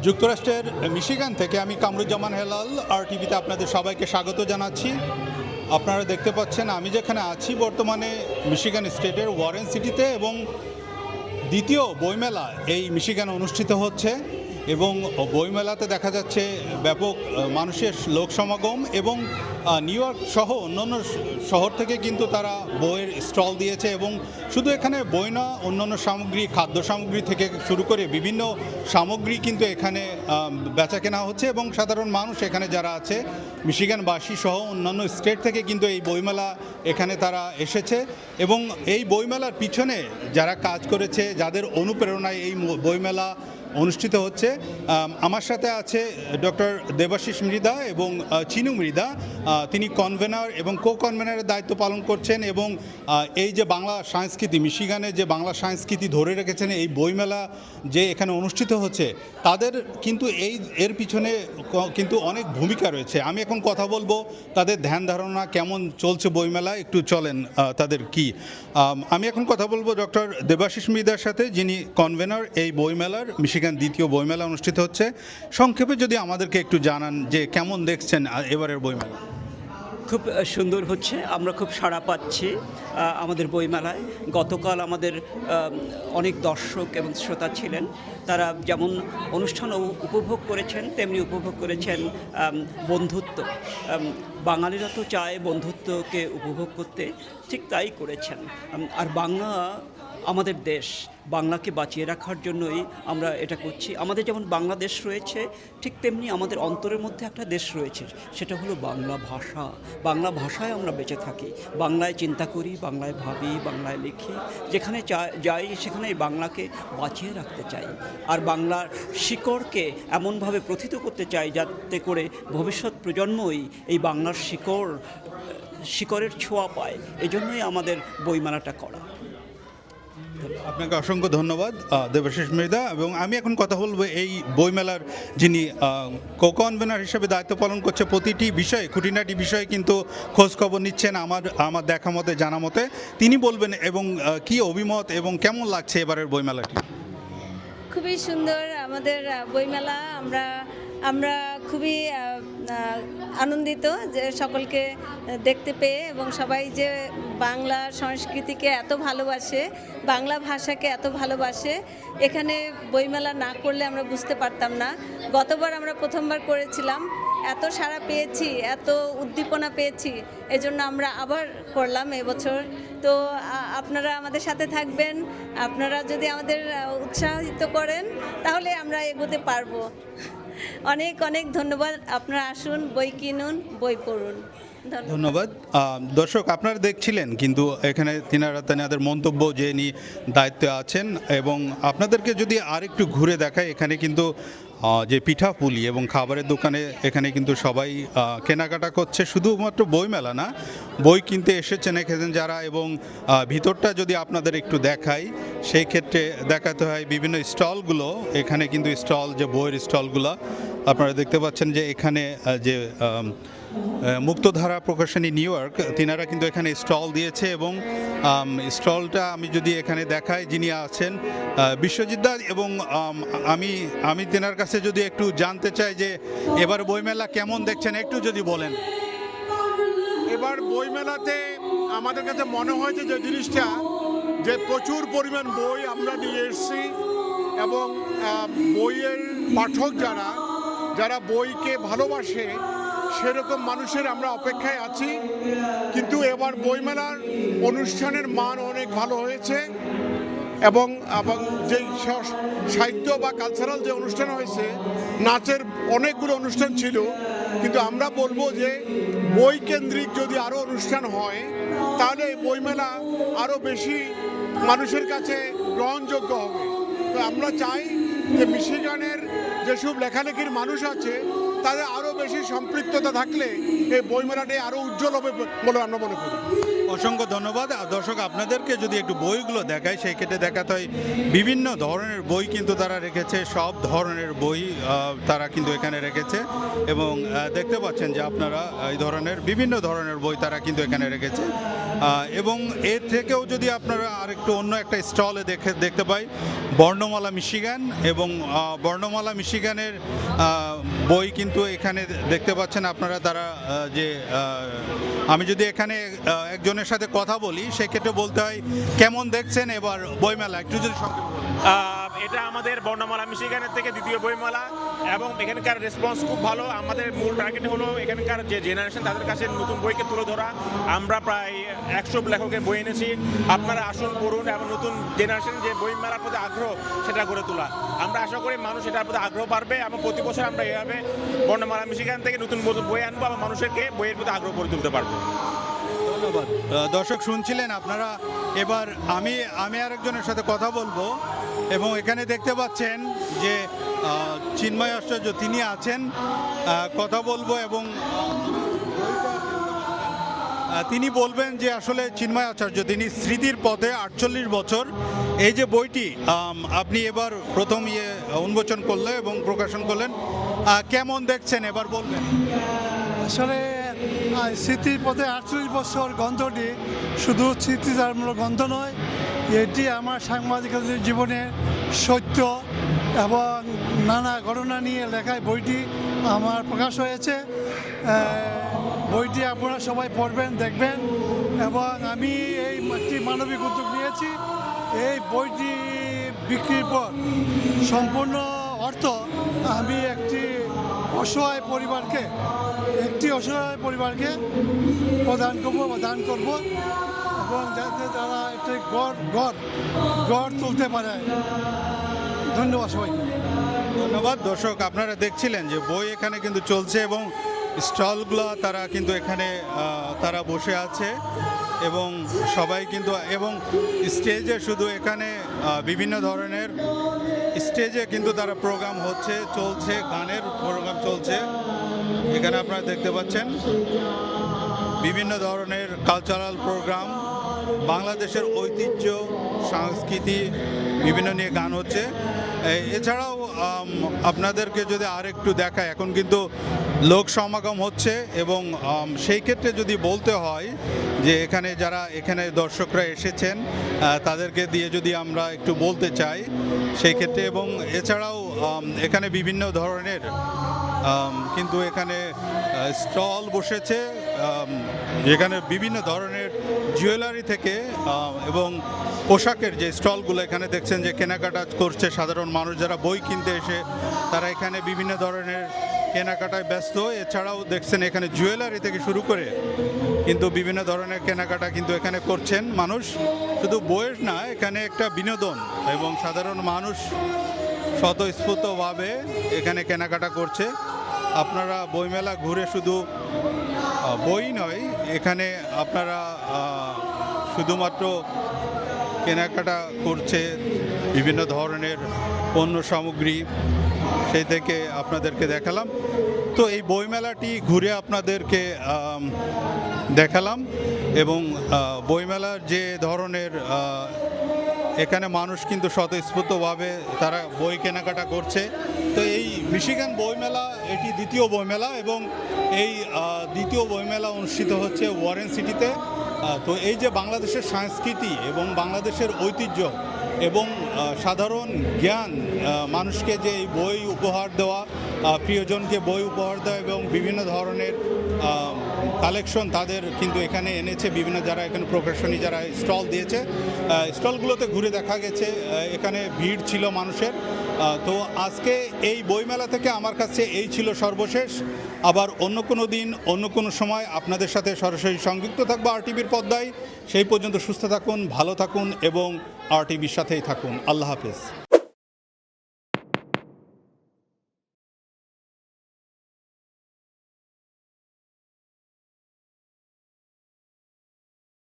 যুক্তরাষ্ট্রের মিশিগান থেকে আমি কামরুজ্জামান হেলাল RTVতে আপনাদের সবাইকে স্বাগত জানাচ্ছি। আপনারা দেখতে পাচ্ছেন আমি যেখানে আছি বর্তমানে মিশিগান স্টেটের ওয়ারেন সিটিতে, এবং দ্বিতীয় বইমেলা এই মিশিগানে অনুষ্ঠিত হচ্ছে এবং বইমেলাতে দেখা যাচ্ছে ব্যাপক মানুষের লোক সমাগম, এবং নিউ ইয়র্ক সহ অন্যান্য শহর থেকে কিন্তু তারা বইয়ের স্টল দিয়েছে। এবং শুধু এখানে বই না, অন্যান্য সামগ্রী, খাদ্য সামগ্রী থেকে শুরু করে বিভিন্ন সামগ্রী কিন্তু এখানে বেচা কেনা হচ্ছে, এবং সাধারণ মানুষ এখানে যারা আছে মিশিগানবাসী সহ অন্যান্য স্টেট থেকে কিন্তু এই বইমেলা এখানে তারা এসেছে। এবং এই বইমেলার পিছনে যারা কাজ করেছে, যাদের অনুপ্রেরণায় এই বইমেলা অনুষ্ঠিত হচ্ছে, আমার সাথে আছে ডক্টর দেবাশিস মৃধা এবং চিনু মৃধা। তিনি কনভেনার এবং কনভেনারের দায়িত্ব পালন করছেন, এবং এই যে বাংলা সংস্কৃতি, মিশিগানে যে বাংলা সংস্কৃতি ধরে রেখেছেন এই বইমেলা যে এখানে অনুষ্ঠিত হচ্ছে, তাদের কিন্তু এর পিছনে কিন্তু অনেক ভূমিকা রয়েছে। আমি এখন কথা বলবো তাদের ধ্যান ধারণা কেমন চলছে বইমেলা, একটু চলেন তাদের কি। আমি এখন কথা বলবো ডক্টর দেবাশিস মৃধার সাথে, যিনি কনভেনার এই বইমেলার। মিশিগান দ্বিতীয় বইমেলা অনুষ্ঠিত হচ্ছে, সংক্ষেপে যদি আমাদেরকে একটু জানান যে কেমন দেখছেন এবারের বইমেলা। খুব সুন্দর হচ্ছে, আমরা খুব সাড়া পাচ্ছি আমাদের বইমেলায়। গতকাল আমাদের অনেক দর্শক এবং শ্রোতা ছিলেন, তারা যেমন অনুষ্ঠান উপভোগ করেছেন তেমনি উপভোগ করেছেন বন্ধুত্ব। বাঙালিরা তো চায় বন্ধুত্বকে উপভোগ করতে, ঠিক তাই করেছেন। আর বাংলা আমাদের দেশ, বাংলাকে বাঁচিয়ে রাখার জন্যই আমরা এটা করছি। আমাদের যেমন বাংলাদেশ রয়েছে, ঠিক তেমনি আমাদের অন্তরের মধ্যে একটা দেশ রয়েছে, সেটা হলো বাংলা ভাষা। বাংলা ভাষায় আমরা বেঁচে থাকি, বাংলায় চিন্তা করি, বাংলায় ভাবি, বাংলায় লিখি। যেখানে যাই সেখানে এই বাংলাকে বাঁচিয়ে রাখতে চাই, আর বাংলার শিকড়কে এমনভাবে প্রথিত করতে চাই যাতে করে ভবিষ্যৎ প্রজন্মই এই বাংলার শিকড়ের ছোঁয়া পায়। এজন্যই আমাদের বইমেলাটা করা। আপনাকে অসংখ্য ধন্যবাদ দেবাশিস মৃধা। এবং আমি এখন কথা বলবো এই বইমেলার যিনি কনভেনার হিসেবে দায়িত্ব পালন করছে, প্রতিটি বিষয়ে, খুঁটিনাটি বিষয়ে কিন্তু খোঁজ খবর নিচ্ছেন আমার দেখা মতে, জানা মতে। তিনি বলবেন এবং কি অভিমত এবং কেমন লাগছে এবারের বইমেলাটি। খুবই সুন্দর আমাদের বইমেলা। আমরা খুবই আনন্দিত যে সকলকে দেখতে পেয়ে, এবং সবাই যে বাংলা সংস্কৃতিকে এত ভালোবাসে, বাংলা ভাষাকে এত ভালোবাসে। এখানে বইমেলা না করলে আমরা বুঝতে পারতাম না। গতবার আমরা প্রথমবার করেছিলাম, এত সাড়া পেয়েছি, এত উদ্দীপনা পেয়েছি, এজন্য আমরা আবার করলাম এবছর। তো আপনারা আমাদের সাথে থাকবেন, আপনারা যদি আমাদের উৎসাহিত করেন তাহলে আমরা এগোতে পারবো। অনেক অনেক ধন্যবাদ। আপনারা আসুন, বই কিনুন, বই পড়ুন। ধন্যবাদ। দর্শক, আপনারা দেখছিলেন কিন্তু এখানে তেনাদের মন্তব্য যে নিয়ে দায়িত্বে আছেন। এবং আপনাদেরকে যদি আরেকটু ঘুরে দেখায়, এখানে কিন্তু যে পিঠাপুলি এবং খাবারের দোকানে এখানে কিন্তু সবাই কেনাকাটা করছে। শুধুমাত্র বইমেলা না, বই কিনতে এসেছেন এখানে যারা। এবং ভিতরটা যদি আপনাদের একটু দেখাই, সেই ক্ষেত্রে দেখাতে হয় বিভিন্ন স্টলগুলো। এখানে কিন্তু স্টল, যে বইয়ের স্টলগুলো আপনারা দেখতে পাচ্ছেন, যে এখানে যে মুক্তধারা প্রকাশনী নিউ ইয়র্ক, তিনারা কিন্তু এখানে স্টল দিয়েছে। এবং স্টলটা আমি যদি এখানে দেখাই, যিনি আছেন বিশ্বজিৎ দা, এবং আমি তেনার কাছে যদি একটু জানতে চাই যে এবার বইমেলা কেমন দেখছেন, একটু যদি বলেন। এবার বইমেলাতে আমাদের কাছে মনে হয়েছে যে জিনিসটা, যে প্রচুর পরিমাণ বই আমরা নিয়ে এসেছি, এবং বইয়ের পাঠক যারা বইকে ভালোবাসে, সেরকম মানুষের আমরা অপেক্ষায় আছি। কিন্তু এবার বইমেলার অনুষ্ঠানের মান অনেক ভালো হয়েছে, এবং যেই সাহিত্য বা কালচারাল যে অনুষ্ঠান হয়েছে, নাচের অনেকগুলো অনুষ্ঠান ছিল। কিন্তু আমরা বলবো যে বই কেন্দ্রিক যদি আরও অনুষ্ঠান হয়, তাহলে এই বইমেলা আরও বেশি মানুষের কাছে গ্রহণযোগ্য হবে। তো আমরা চাই যে মিশিগানের যেসব লেখালেখির মানুষ আছে, তাদের আরও বেশি সম্পৃক্ততা থাকলে এই বইমেলাটি আরও উজ্জ্বল হবে বলে আমরা মনে করি। অসংখ্য ধন্যবাদ। দর্শক, আপনাদেরকে যদি একটু বইগুলো দেখায়, সেই ক্ষেত্রে দেখাতে হয় বিভিন্ন ধরনের বই কিন্তু তারা রেখেছে, সব ধরনের বই তারা কিন্তু এখানে রেখেছে। এবং দেখতে পাচ্ছেন যে আপনারা এই ধরনের বিভিন্ন ধরনের বই তারা কিন্তু এখানে রেখেছে। এবং এর থেকেও যদি আপনারা আরেকটু অন্য একটা স্টলে দেখতে পাই, বর্ণমালা মিশিগান এবং বর্ণমালা মিশিগানের বই কিন্তু এখানে দেখতে পাচ্ছেন আপনারা। তারা যে আমি যদি এখানে একজনের সাথে কথা বলি সেক্ষেত্রে বলতে হয় কেমন দেখছেন এবার বইমেলা, একটু যদি এটা আমাদের বর্ণমালা মিশিগানের থেকে দ্বিতীয় বইমেলা এবং এখানকার রেসপন্স খুব ভালো। আমাদের মূল টার্গেট হলো এখানকার যে জেনারেশন তাদের কাছে নতুন বইকে তুলে ধরা। আমরা প্রায় 100 লেখকের বই এনেছি। আপনারা আসুন, পড়ুন এবং নতুন জেনারেশন যে বইমেলার প্রতি আগ্রহ সেটা গড়ে তোলা। আমরা আশা করি মানুষ এটার প্রতি আগ্রহ বাড়বে এবং প্রতি বছর আমরা এভাবে বর্ণমালা মিশিগান থেকে নতুন বই আনবো এবং মানুষকে বইয়ের প্রতি আগ্রহ করে তুলতে পারবো। ধন্যবাদ। দর্শক শুনছিলেন আপনারা। এবার আমি আরেকজনের সাথে কথা বলবো এবং এখানে দেখতে পাচ্ছেন যে চিন্ময় আশ্চর্য তিনি আছেন, কথা বলবো এবং তিনি বলবেন যে আসলে চিন্ময় আচার্য তিনি স্মৃতির পথে 48 বছর এই যে বইটি আপনি এবার প্রথম উন্মোচন করলেন এবং প্রকাশন করলেন, কেমন দেখছেন এবার বলবেন। আসলে স্মৃতির পথে 48 বছর গ্রন্থটি শুধু স্মৃতিচারমূলক গ্রন্থ নয়, এটি আমার সাংবাদিকতার জীবনে সত্য এবং নানা ঘটনা নিয়ে লেখা বইটি আমার প্রকাশ হয়েছে। বইটি আপনারা সবাই পড়বেন, দেখবেন এবং আমি এই একটি মানবিক উদ্যোগ নিয়েছি। এই বইটি বিক্রির পর সম্পূর্ণ অর্থ আমি একটি অসহায় পরিবারকে প্রদান করবো বা দান করবো এবং যাতে তারা একটি গড় তুলতে পারে। ধন্যবাদ সবাইকে। ধন্যবাদ। দর্শক আপনারা দেখছিলেন যে বই এখানে কিন্তু চলছে এবং স্টলগুলো তারা কিন্তু এখানে তারা বসে আছে এবং সবাই কিন্তু এবং স্টেজে শুধু এখানে বিভিন্ন ধরনের স্টেজে কিন্তু তারা প্রোগ্রাম চলছে, গানের প্রোগ্রাম চলছে। এখানে আপনারা দেখতে পাচ্ছেন বিভিন্ন ধরনের কালচারাল প্রোগ্রাম, বাংলাদেশের ঐতিহ্য সংস্কৃতি বিভিন্ন নিয়ে গান হচ্ছে। এছাড়াও আপনাদেরকে যদি আরেকটু দেখায়, এখন কিন্তু লোক সমাগম হচ্ছে এবং সেই ক্ষেত্রে যদি বলতে হয় যে এখানে দর্শকরা এসেছেন তাদেরকে দিয়ে যদি আমরা একটু বলতে চাই সেই ক্ষেত্রে, এবং এছাড়াও এখানে বিভিন্ন ধরনের কিন্তু এখানে স্টল বসেছে যেখানে বিভিন্ন ধরনের জুয়েলারি থেকে এবং পোশাকের যে স্টলগুলো এখানে দেখছেন যে কেনাকাটা করছে সাধারণ মানুষ যারা বই কিনতে এসে তারা এখানে বিভিন্ন ধরনের কেনাকাটায় ব্যস্ত। এছাড়াও দেখছেন এখানে জুয়েলারি থেকে শুরু করে কিন্তু বিভিন্ন ধরনের কেনাকাটা কিন্তু এখানে করছেন মানুষ। শুধু বইয়ের না, এখানে একটা বিনোদন এবং সাধারণ মানুষ স্বতঃস্ফূর্তভাবে এখানে কেনাকাটা করছে। আপনারা বইমেলা ঘুরে শুধু বই নয়, এখানে আপনারা শুধুমাত্র কেনাকাটা করছে বিভিন্ন ধরনের পণ্য সামগ্রী, সেই থেকে আপনাদেরকে দেখালাম। তো এই বইমেলাটি ঘুরে আপনাদেরকে দেখালাম এবং বইমেলার যে ধরনের এখানে মানুষ কিন্তু স্বতঃস্ফূর্তভাবে তারা বই কেনাকাটা করছে। তো এই মিশিগান বইমেলা এটি দ্বিতীয় বইমেলা এবং এই দ্বিতীয় বইমেলা অনুষ্ঠিত হচ্ছে ওয়ারেন সিটিতে। তো এই যে বাংলাদেশের সংস্কৃতি এবং বাংলাদেশের ঐতিহ্য এবং সাধারণ জ্ঞান মানুষকে যে এই বই উপহার দেওয়া, প্রিয়জনকে বই উপহার দেওয়া এবং বিভিন্ন ধরনের কালেকশন তাদের কিন্তু এখানে এনেছে বিভিন্ন যারা এখানে প্রকাশনী যারা স্টল দিয়েছে। স্টলগুলোতে ঘুরে দেখা গেছে এখানে ভিড় ছিল মানুষের। তো আজকে এই বইমেলা থেকে আমার কাছে এই ছিল সর্বশেষ। আবার অন্য কোনো দিন অন্য কোনো সময় আপনাদের সাথে সরাসরি সংযুক্ত থাকবো RTVর পর্দায়। সেই পর্যন্ত সুস্থ থাকুন, ভালো থাকুন এবং RTVর সাথেই থাকুন। আল্লাহ হাফেজ।